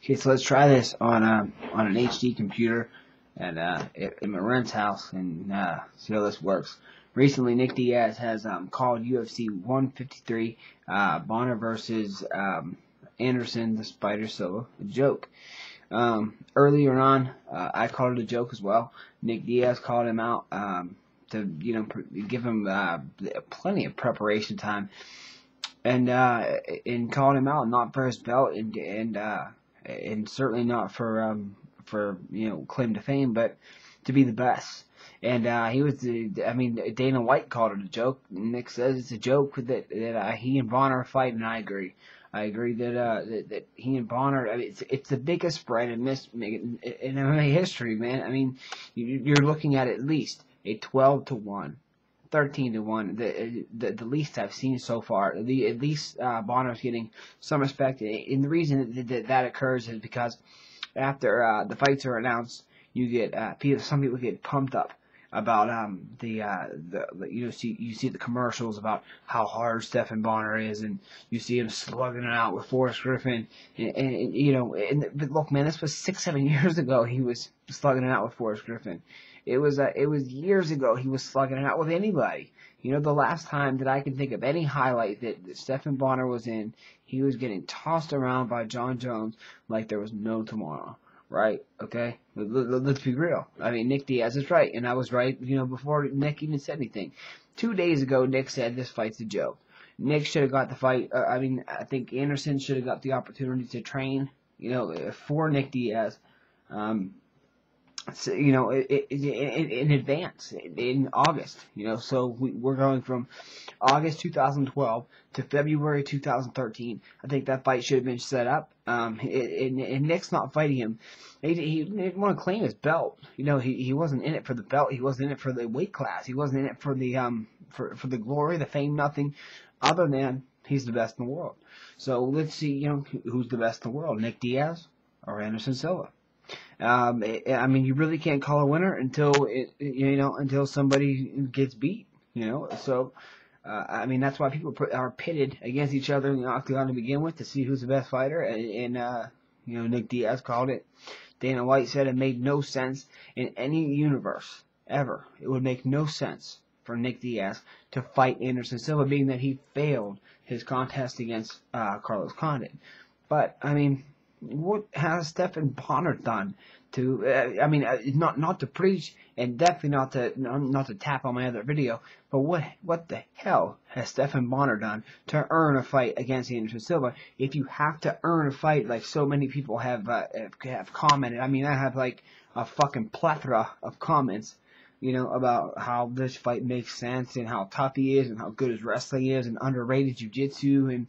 Okay, so let's try this on an HD computer at in my rent's house and see how this works. Recently, Nick Diaz has called UFC 153 Bonnar versus Anderson the Spider Silva a joke. Earlier on, I called it a joke as well. Nick Diaz called him out to give him plenty of preparation time, and called him out not for his belt and certainly not for claim to fame, but to be the best. And Dana White called it a joke. Nick says it's a joke that he and Bonnar are fighting, and I agree. I agree that he and Bonnar, it's the biggest spread in MMA history, man. I mean, you're looking at least a 12-1. 13-1, the least I've seen so far. At least Bonnar's getting some respect, and the reason that occurs is because after the fights are announced, you get some people get pumped up about you see the commercials about how hard Stephan Bonnar is, and you see him slugging it out with Forrest Griffin, but look, man, this was 6-7 years ago. He was slugging it out with Forrest Griffin. It was years ago he was slugging it out with anybody. The last time that I can think of any highlight that Stephan Bonnar was in, he was getting tossed around by John Jones like there was no tomorrow. Right? Okay? Let's be real. I mean, Nick Diaz is right, and I was right, before Nick even said anything. 2 days ago, Nick said this fight's a joke. Nick should have got the fight. I think Anderson should have got the opportunity to train, for Nick Diaz. In advance, in August, so we're going from August 2012 to February 2013. I think that fight should have been set up. And Nick's not fighting him. He didn't want to claim his belt. He wasn't in it for the belt. He wasn't in it for the weight class. He wasn't in it for the glory, the fame, nothing other than he's the best in the world. So let's see, who's the best in the world, Nick Diaz or Anderson Silva. You really can't call a winner until somebody gets beat, So, that's why people are pitted against each other in the octagon to begin with, to see who's the best fighter. And Nick Diaz called it. Dana White said it made no sense in any universe ever. It would make no sense for Nick Diaz to fight Anderson Silva, being that he failed his contest against Carlos Condit. But what has Stephan Bonnar done to? Not to preach, and definitely not to tap on my other video. But what the hell has Stephan Bonnar done to earn a fight against Anderson Silva? If you have to earn a fight, like so many people have commented. I have like a fucking plethora of comments, about how this fight makes sense and how tough he is and how good his wrestling is and underrated jiu-jitsu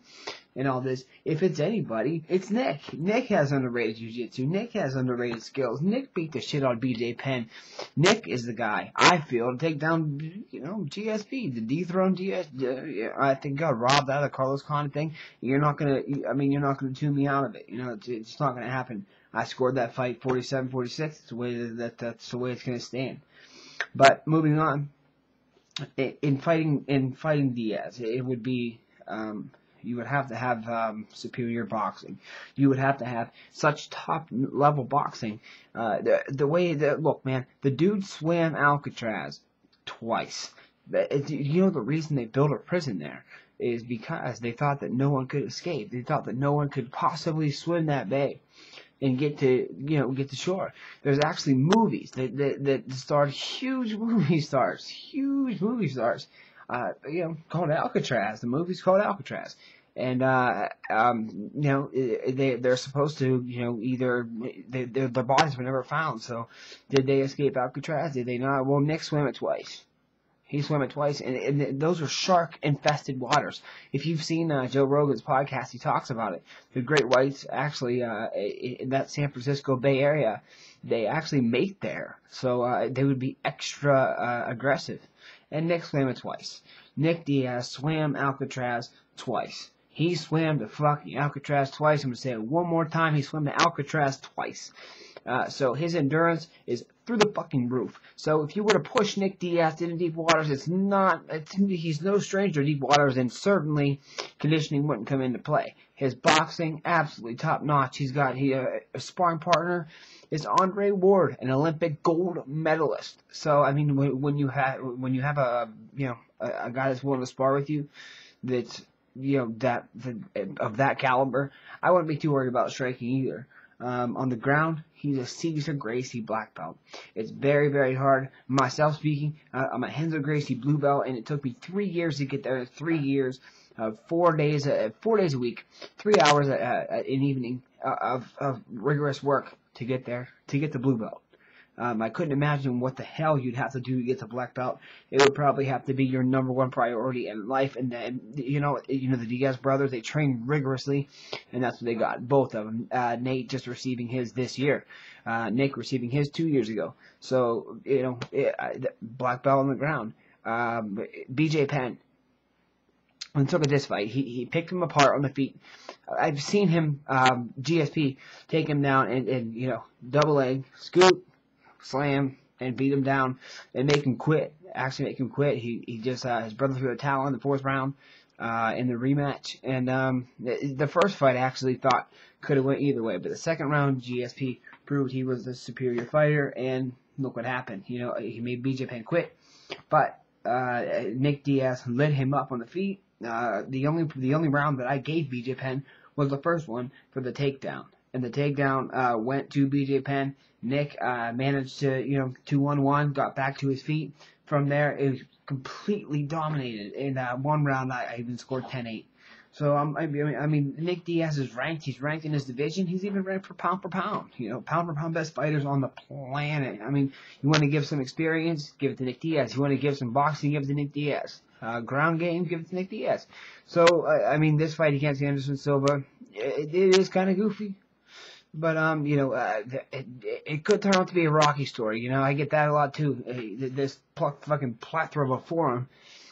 and all this. If it's anybody, it's Nick. Nick has underrated jiu-jitsu. Nick has underrated skills. Nick beat the shit out of BJ Penn. Nick is the guy, I feel, to take down, GSP, to dethrone GSP. I think got robbed out of the Carlos Condit thing. You're not gonna tune me out of it. It's not gonna happen. I scored that fight 47-46. That's the way it's gonna stand. But moving on, in fighting Diaz, it would be you would have to have superior boxing. You would have to have such top level boxing. Look, man, the dude swam Alcatraz twice. The reason they built a prison there is because they thought that no one could escape. They thought that no one could possibly swim that bay and get to shore. There's actually movies that starred huge movie stars, called Alcatraz. The movie's called Alcatraz. And, they're supposed to, either, their bodies were never found. So, did they escape Alcatraz? Did they not? Well, Nick swam it twice. He swam it twice, and those are shark-infested waters. If you've seen Joe Rogan's podcast, he talks about it. The great whites actually, in that San Francisco Bay Area, they actually mate there. So they would be extra aggressive. And Nick swam it twice. Nick Diaz swam Alcatraz twice. He swam the fucking Alcatraz twice. I'm going to say it one more time. He swam the Alcatraz twice. So his endurance is through the fucking roof. So if you were to push Nick Diaz into deep waters, he's no stranger to deep waters, and certainly conditioning wouldn't come into play. His boxing, absolutely top notch. He's got a sparring partner is Andre Ward, an Olympic gold medalist. So I mean, when you have a a guy that's willing to spar with you, that's of that caliber, I wouldn't be too worried about striking either. On the ground, he's a Caesar Gracie black belt. It's very, very hard. Myself speaking, I'm a Renzo Gracie blue belt, and it took me 3 years to get there. 3 years, 4 days a week, 3 hours an evening of rigorous work to get there, to get the blue belt. I couldn't imagine what the hell you'd have to do to get the black belt. It would probably have to be your #1 priority in life. And then, the Diaz brothers, they train rigorously, and that's what they got. Both of them. Nate just receiving his this year. Nick receiving his 2 years ago. So, black belt on the ground. BJ Penn. Let's look at this fight. He picked him apart on the feet. I've seen him, GSP, take him down and double leg, scoop, slam, and beat him down and make him quit. Actually make him quit. He just his brother threw a towel in the 4th round in the rematch. And the first fight I actually thought could have went either way, but the second round GSP proved he was the superior fighter, and look what happened. He made BJ Penn quit, but Nick Diaz lit him up on the feet. The only round that I gave BJ Penn was the first one for the takedown, and the takedown went to BJ Penn. Nick managed to 2-1-1, got back to his feet. From there, it was completely dominated. In one round, I even scored 10-8. So I mean, Nick Diaz is ranked. He's ranked in his division. He's even ranked for pound for pound. Pound for pound best fighters on the planet. I mean, you want to give some experience, give it to Nick Diaz. You want to give some boxing, give it to Nick Diaz. Ground game, give it to Nick Diaz. So I mean, this fight against Anderson Silva, it is kind of goofy. But, it could turn out to be a Rocky story. I get that a lot, too. This fucking plethora of a forum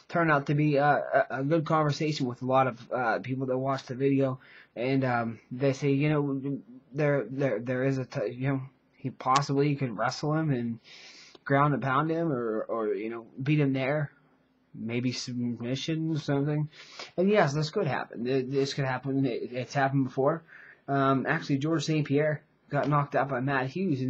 turned out to be a good conversation with a lot of people that watch the video. And they say, there is he possibly could wrestle him and ground and pound him or beat him there. Maybe submission or something. And yes, this could happen. This could happen. It's happened before. Actually, George St. Pierre got knocked out by Matt Hughes,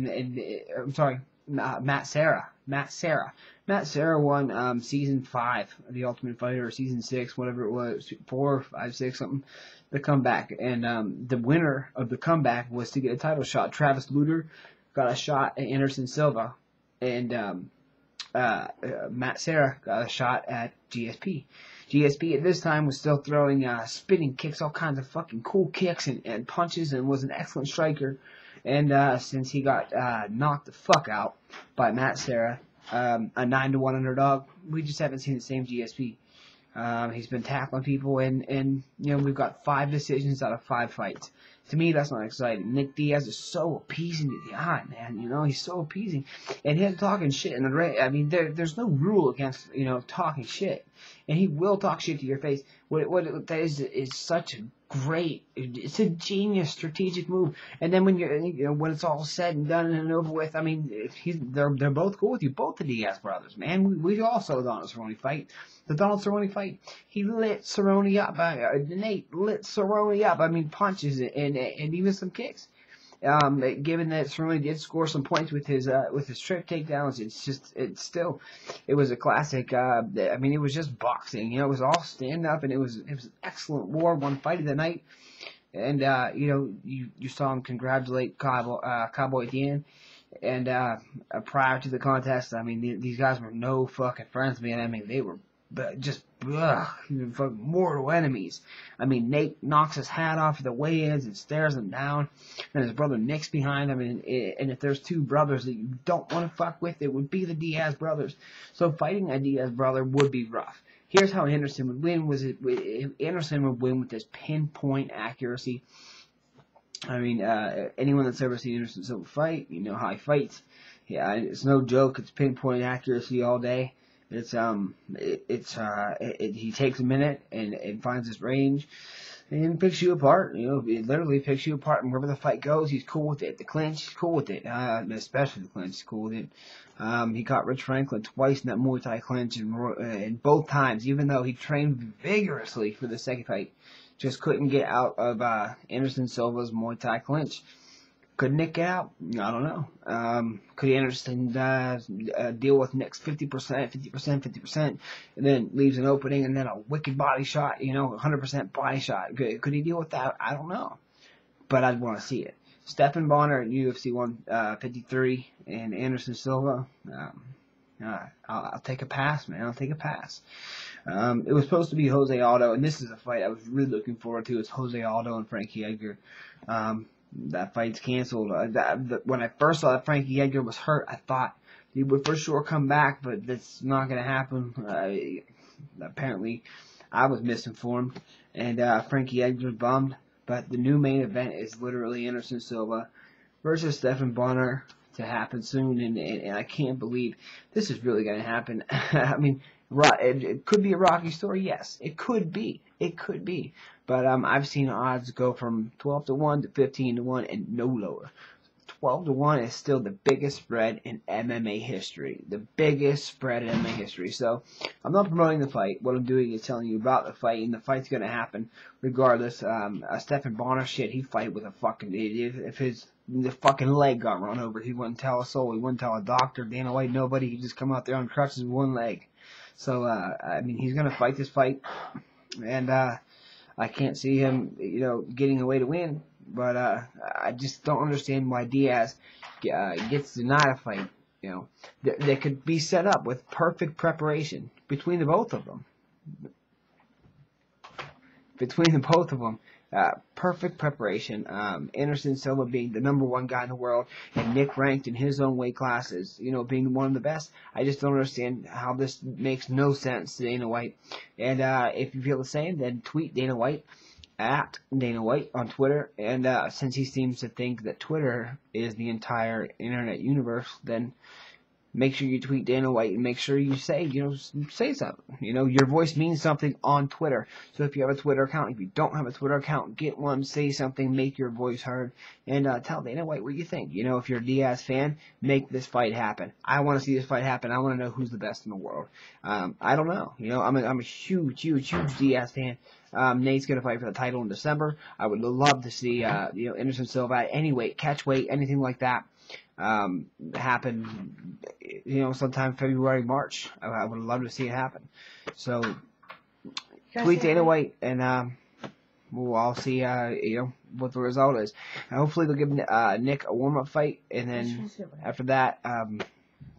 Matt Serra. Matt Serra won season 5 of The Ultimate Fighter, or season 6, whatever it was, 4, 5, 6, something. The comeback, and the winner of the comeback was to get a title shot. Travis Lutter got a shot at Anderson Silva, and Matt Serra got a shot at GSP. GSP at this time was still throwing spinning kicks, all kinds of fucking cool kicks and punches, and was an excellent striker. And since he got knocked the fuck out by Matt Serra, a 9-1 underdog, we just haven't seen the same GSP. He's been tackling people, and we've got 5 decisions out of 5 fights. To me, that's not exciting. Nick Diaz is so appeasing to the eye, man. He's so appeasing. And him talking shit in the ring, I mean, there's no rule against, talking shit. And he will talk shit to your face. That is such a great, it's a genius strategic move. And then when when it's all said and done and over with, I mean, they're both cool with you. Both the Diaz brothers, man. We all saw the Donald Cerrone fight. The Donald Cerrone fight, he lit Cerrone up. Nate lit Cerrone up. I mean, punches and even some kicks. Given that Cerrone did score some points with his strip takedowns, it was a classic. I mean, it was just boxing. It was all stand up, and it was an excellent war, one fight of the night. And you saw him congratulate Cowboy at the end. And prior to the contest, I mean, these guys were no fucking friends, man. I mean, they were just mortal enemies. I mean, Nate knocks his hat off at the weigh-ins and stares him down, and his brother Nick's behind him. And if there's 2 brothers that you don't want to fuck with, it would be the Diaz brothers. So fighting a Diaz brother would be rough. Here's how Anderson would win. Anderson would win with this pinpoint accuracy. I mean, anyone that's ever seen Anderson Silva fight, you know how he fights. Yeah, it's no joke. It's pinpoint accuracy all day. He takes a minute and finds his range and picks you apart. It literally picks you apart. And wherever the fight goes, he's cool with it. The clinch, he's cool with it. Especially the clinch, he's cool with it. He caught Rich Franklin twice in that Muay Thai clinch, and both times, even though he trained vigorously for the second fight, Just couldn't get out of Anderson Silva's Muay Thai clinch. Could Nick get out? I don't know. Could Anderson deal with Nick's 50%, 50%, 50%, and then leaves an opening and then a wicked body shot, 100% body shot? Could he deal with that? I don't know. But I'd want to see it. Stephan Bonnar at UFC 153 and Anderson Silva. I'll take a pass, man. I'll take a pass. It was supposed to be Jose Aldo, and this is a fight I was really looking forward to. It's Jose Aldo and Frankie Edgar. That fight's canceled. When I first saw that Frankie Edgar was hurt, I thought he would for sure come back, but that's not going to happen. Apparently, I was misinformed, and Frankie Edgar's bummed. But the new main event is literally Anderson Silva versus Stephan Bonnar to happen soon, and I can't believe this is really going to happen. I mean, it could be a Rocky story, yes. It could be. It could be. But I've seen odds go from 12-1 to 15-1 and no lower. 12-1 is still the biggest spread in MMA history. The biggest spread in MMA history. So, I'm not promoting the fight. What I'm doing is telling you about the fight, and the fight's going to happen regardless. Stephan Bonnar, shit, he'd fight with a fucking idiot. If the fucking leg got run over, he wouldn't tell a soul. He wouldn't tell a doctor, Dana White, nobody. He'd just come out there on crutches with one leg. So, I mean, he's going to fight this fight, and I can't see him, getting away to win. But I just don't understand why Diaz gets denied a fight. That could be set up with perfect preparation between the both of them. Perfect preparation. Anderson Silva being the #1 guy in the world, and Nick ranked in his own weight classes, being one of the best. I just don't understand how this makes no sense to Dana White. And if you feel the same, then tweet Dana White at Dana White on Twitter. And since he seems to think that Twitter is the entire internet universe, then make sure you tweet Dana White and make sure you say something. Your voice means something on Twitter. So if you have a Twitter account, if you don't have a Twitter account, get one, say something, make your voice heard, and tell Dana White what you think. If you're a Diaz fan, make this fight happen. I want to see this fight happen. I want to know who's the best in the world. I don't know. I'm a huge Diaz fan. Nate's going to fight for the title in December. I would love to see, Anderson Silva at any weight, catch weight, anything like that, happen, sometime February, March. I would love to see it happen. So, tweet Dana White, and we'll all see, what the result is. And hopefully they'll give Nick a warm-up fight, and then after that,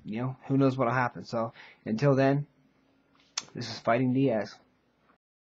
who knows what'll happen. So, until then, this is Fighting Diaz.